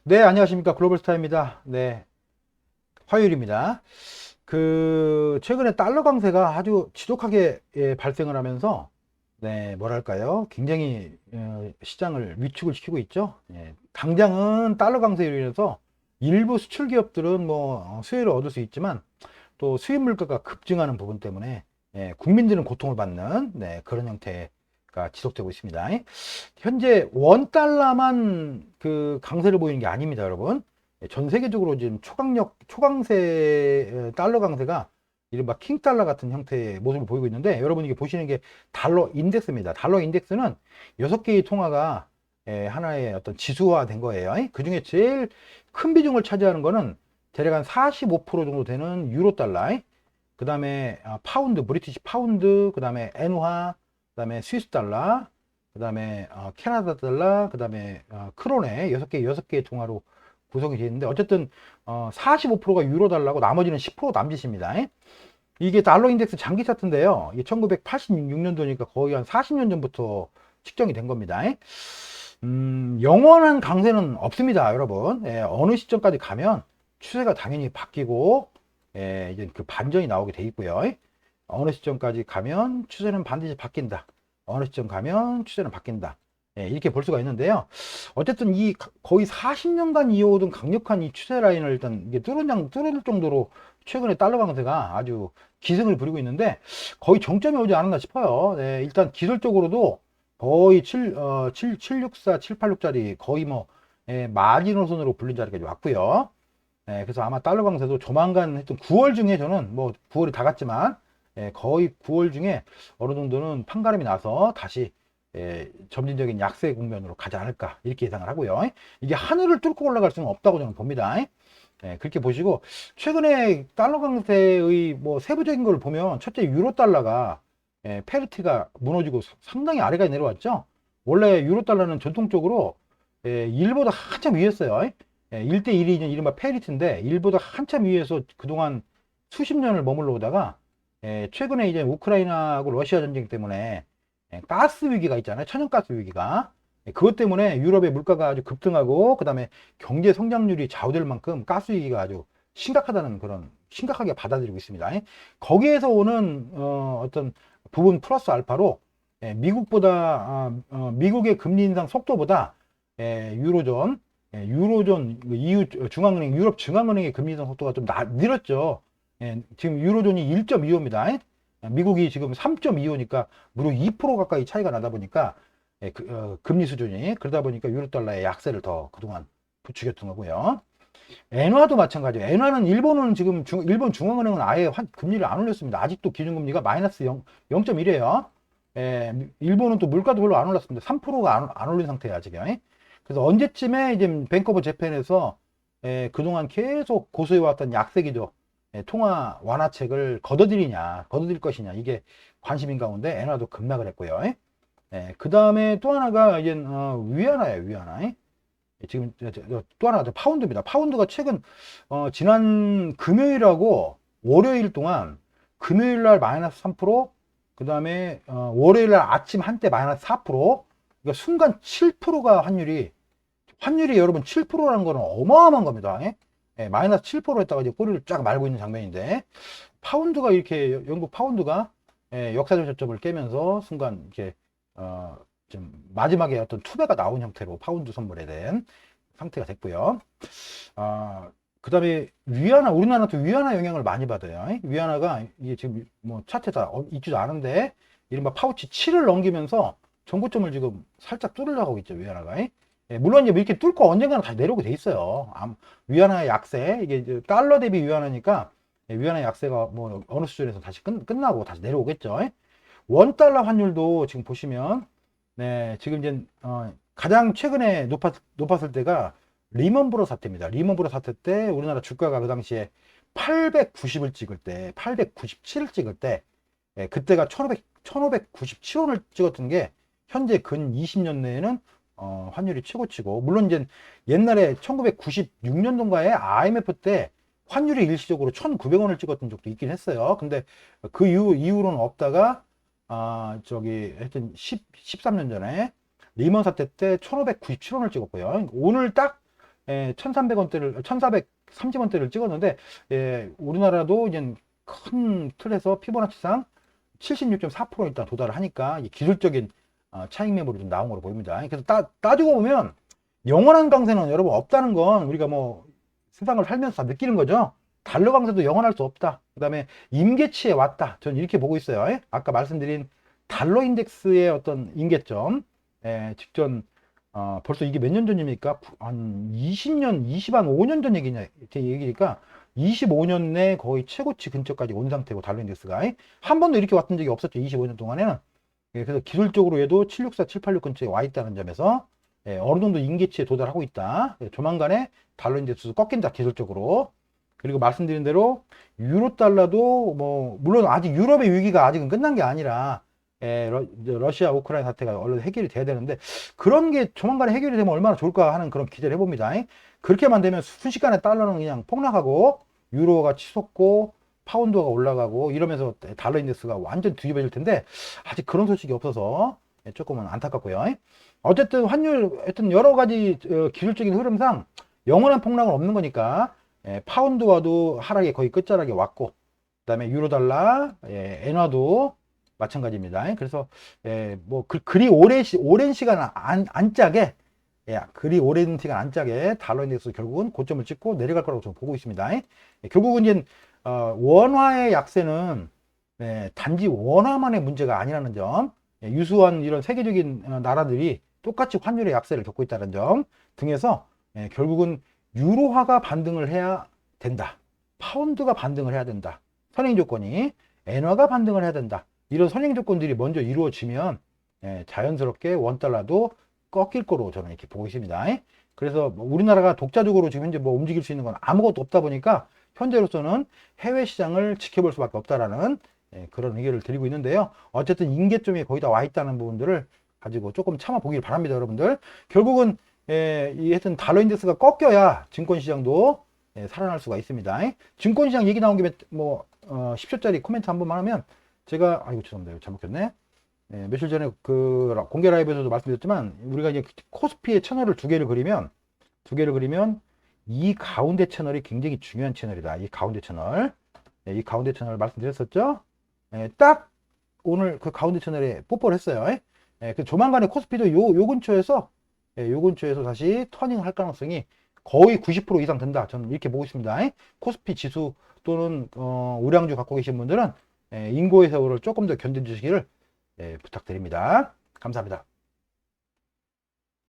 네, 안녕하십니까. 글로벌스타입니다. 네, 화요일입니다. 최근에 달러 강세가 아주 지독하게 발생을 하면서, 네, 뭐랄까요. 굉장히, 시장을 위축을 시키고 있죠. 당장은 달러 강세로 인해서 일부 수출 기업들은 수혜를 얻을 수 있지만, 또 수입 물가가 급증하는 부분 때문에, 국민들은 고통을 받는, 네, 그런 형태가 지속되고 있습니다. 현재 원 달러만 강세를 보이는 게 아닙니다, 여러분. 전 세계적으로 지금 초강세 달러 강세가 이른바 킹 달러 같은 형태의 모습을 보이고 있는데, 여러분 이게 보시는 게 달러 인덱스입니다. 달러 인덱스는 6개의 통화가 하나의 어떤 지수화 된 거예요. 그 중에 제일 큰 비중을 차지하는 거는 대략 한 45% 정도 되는 유로 달러, 그 다음에 파운드, 브리티시 파운드, 그 다음에 엔화, 그 다음에 스위스 달러, 그 다음에 캐나다 달러, 그 다음에 크론에 6개의 통화로 구성이 되어 있는데, 어쨌든 45%가 유로 달러고 나머지는 10% 남짓입니다. 이게 달러 인덱스 장기 차트인데요. 이게 1986년도니까 거의 한 40년 전부터 측정이 된 겁니다. 영원한 강세는 없습니다, 여러분. 어느 시점까지 가면 추세가 당연히 바뀌고, 이제 그 반전이 나오게 돼 있고요. 어느 시점까지 가면 추세는 반드시 바뀐다. 어느 시점 가면 추세는 바뀐다. 이렇게 볼 수가 있는데요. 어쨌든 거의 40년간 이어오던 강력한 이 추세 라인을 일단 이게 뚫을 정도로 최근에 달러 강세가 아주 기승을 부리고 있는데, 거의 정점에 오지 않았나 싶어요. 일단 기술적으로도 거의 764, 786짜리 거의 마지노선으로 불린 자리까지 왔고요. 그래서 아마 달러 강세도 조만간 했던 9월 중에, 저는 9월이 다 갔지만 거의 9월 중에 어느 정도는 판가름이 나서 다시 점진적인 약세 국면으로 가지 않을까, 이렇게 예상을 하고요. 이게 하늘을 뚫고 올라갈 수는 없다고 저는 봅니다. 그렇게 보시고, 최근에 달러 강세의 세부적인 걸 보면, 첫째 유로 달러가 페리티가 무너지고 상당히 아래까지 내려왔죠. 원래 유로 달러는 전통적으로 1보다 한참 위였어요. 1대1이 이른바 페리티인데 1보다 한참 위에서 그동안 수십 년을 머물러 오다가, 최근에 이제 우크라이나하고 러시아 전쟁 때문에 가스 위기가 있잖아요. 천연가스 위기가. 그것 때문에 유럽의 물가가 아주 급등하고, 그 다음에 경제 성장률이 좌우될 만큼 가스 위기가 아주 심각하다는 그런, 심각하게 받아들이고 있습니다. 거기에서 오는 어떤 부분 플러스 알파로 미국의 금리 인상 속도보다 유로존, EU 중앙은행, 유럽 중앙은행의 금리 인상 속도가 좀 늘었죠. 지금 유로존이 1.25입니다. 미국이 지금 3.25니까 무려 2% 가까이 차이가 나다 보니까 금리 수준이, 그러다 보니까 유로 달러의 약세를 더 그동안 부추겼던 거고요. 엔화도 마찬가지예요. 엔화는 일본은 지금 일본 중앙은행은 아예 금리를 안 올렸습니다. 아직도 기준금리가 마이너스 0.1이에요. 일본은 또 물가도 별로 안 올랐습니다. 3%가 안 올린 상태예요, 아직은. 그래서 언제쯤에 이제 뱅크 오브 재팬에서 그동안 계속 고수해왔던 약세기조, 통화 완화책을 거둬들일 것이냐, 이게 관심인 가운데 엔화도 급락을 했고요. 그 다음에 또 하나가 이제 위안화예요, 위안화. 지금 또 하나가 파운드입니다. 파운드가 최근 지난 금요일하고 월요일 동안, 금요일 날 마이너스 3%, 그 다음에 월요일 날 아침 한때 마이너스 4%, 그러니까 순간 7%가 환율이 여러분 7%라는 거는 어마어마한 겁니다. 마이너스 7% 했다가 이제 꼬리를 쫙 말고 있는 장면인데, 파운드가 이렇게, 영국 파운드가 역사적 저점을 깨면서 순간 이렇게 좀 마지막에 어떤 투배가 나온 형태로 파운드 선물에 대한 상태가 됐고요. 그 다음에 위안화, 우리나라도 위안화 영향을 많이 받아요. 위안화가 이게 지금 차트에 다 있지도 않은데, 이른바 파우치 7을 넘기면서 정고점을 지금 살짝 뚫으려고 하고 있죠, 위안화가. 물론 이제 이렇게 뚫고 언젠가는 다시 내려오게 돼 있어요. 위안화의 약세, 이게 달러 대비 위안화니까 위안화 약세가 어느 수준에서 다시 끝나고 다시 내려오겠죠. 원 달러 환율도 지금 보시면, 네, 지금 이제 가장 최근에 높았을 때가 리먼 브러 사태입니다. 리먼 브러 사태 때 우리나라 주가가 그 당시에 890을 찍을 때, 897을 찍을 때, 그때가 1597원을 찍었던 게, 현재 근 20년 내에는 환율이 최고치고, 물론 이제 옛날에 1996년도인가에 IMF 때 환율이 일시적으로 1,900원을 찍었던 적도 있긴 했어요. 근데 그 이후로는 없다가, 하여튼 13년 전에 리먼 사태 때 1597원을 찍었고요. 오늘 딱 1300원대를 1430원대를 찍었는데, 우리나라도 이제 큰 틀에서 피보나치상 76.4% 일단 도달을 하니까 이 기술적인 차익 매물이 좀 나온 걸로 보입니다. 그래서 따지고 보면 영원한 강세는 여러분 없다는 건 우리가 뭐 세상을 살면서 다 느끼는 거죠. 달러 강세도 영원할 수 없다. 그 다음에 임계치에 왔다. 저는 이렇게 보고 있어요. 아까 말씀드린 달러 인덱스의 어떤 임계점, 직전 벌써 이게 몇 년 전입니까? 한 20년, 5년 전 얘기니까 25년 내 거의 최고치 근처까지 온 상태고, 달러 인덱스가 한 번도 이렇게 왔던 적이 없었죠. 25년 동안에는. 그래서 기술적으로 해도 764, 786 근처에 와 있다는 점에서 어느 정도 임계치에 도달하고 있다. 조만간에 달러 인덱스 꺾인다, 기술적으로. 그리고 말씀드린 대로 유로 달러도 뭐 물론 아직 유럽의 위기가 아직은 끝난 게 아니라 러시아 우크라이나 사태가 얼른 해결이 돼야 되는데, 그런 게 조만간에 해결이 되면 얼마나 좋을까 하는 그런 기대를 해봅니다. 그렇게만 되면 순식간에 달러는 그냥 폭락하고 유로가 치솟고 파운드가 올라가고 이러면서 달러 인덱스가 완전 뒤집어질 텐데, 아직 그런 소식이 없어서 조금은 안타깝고요. 어쨌든 환율 하여튼 여러 가지 기술적인 흐름상 영원한 폭락은 없는 거니까, 파운드와도 하락이 거의 끝자락에 왔고, 그 다음에 유로 달러, 엔화도 마찬가지입니다. 그래서 뭐 그리 오랜 시간 안 짜게, 그리 오랜 시간 안 짜게 달러 인덱스 결국은 고점을 찍고 내려갈 거라고 저는 보고 있습니다. 결국은 이제 원화의 약세는 단지 원화만의 문제가 아니라는 점, 유수한 이런 세계적인 나라들이 똑같이 환율의 약세를 겪고 있다는 점 등에서 결국은 유로화가 반등을 해야 된다, 파운드가 반등을 해야 된다, 선행 조건이 엔화가 반등을 해야 된다, 이런 선행 조건들이 먼저 이루어지면 자연스럽게 원달러도 꺾일 거로 저는 이렇게 보고 있습니다. 그래서 뭐 우리나라가 독자적으로 지금 현재 뭐 움직일 수 있는 건 아무것도 없다 보니까 현재로서는 해외 시장을 지켜볼 수밖에 없다라는 그런 의견을 드리고 있는데요. 어쨌든 임계점이 거의 다 와 있다는 부분들을 가지고 조금 참아 보길 바랍니다, 여러분들. 결국은 하여튼 달러 인덱스가 꺾여야 증권 시장도 살아날 수가 있습니다. 증권 시장 얘기 나온 김에 뭐 10초짜리 코멘트 한 번만 하면, 제가 아이고 죄송합니다, 잘못 켰네. 며칠 전에 그 공개 라이브에서도 말씀드렸지만, 우리가 이제 코스피의 채널을 두 개를 그리면 이 가운데 채널이 굉장히 중요한 채널이다. 이 가운데 채널 말씀드렸었죠. 딱 오늘 그 가운데 채널에 뽀뽀를 했어요. 그 조만간에 코스피도 요 근처에서 다시 터닝할 가능성이 거의 90% 이상 된다. 저는 이렇게 보고 있습니다. 코스피 지수 또는 우량주 갖고 계신 분들은 인고의 세월을 조금 더 견뎌주시기를 부탁드립니다. 감사합니다.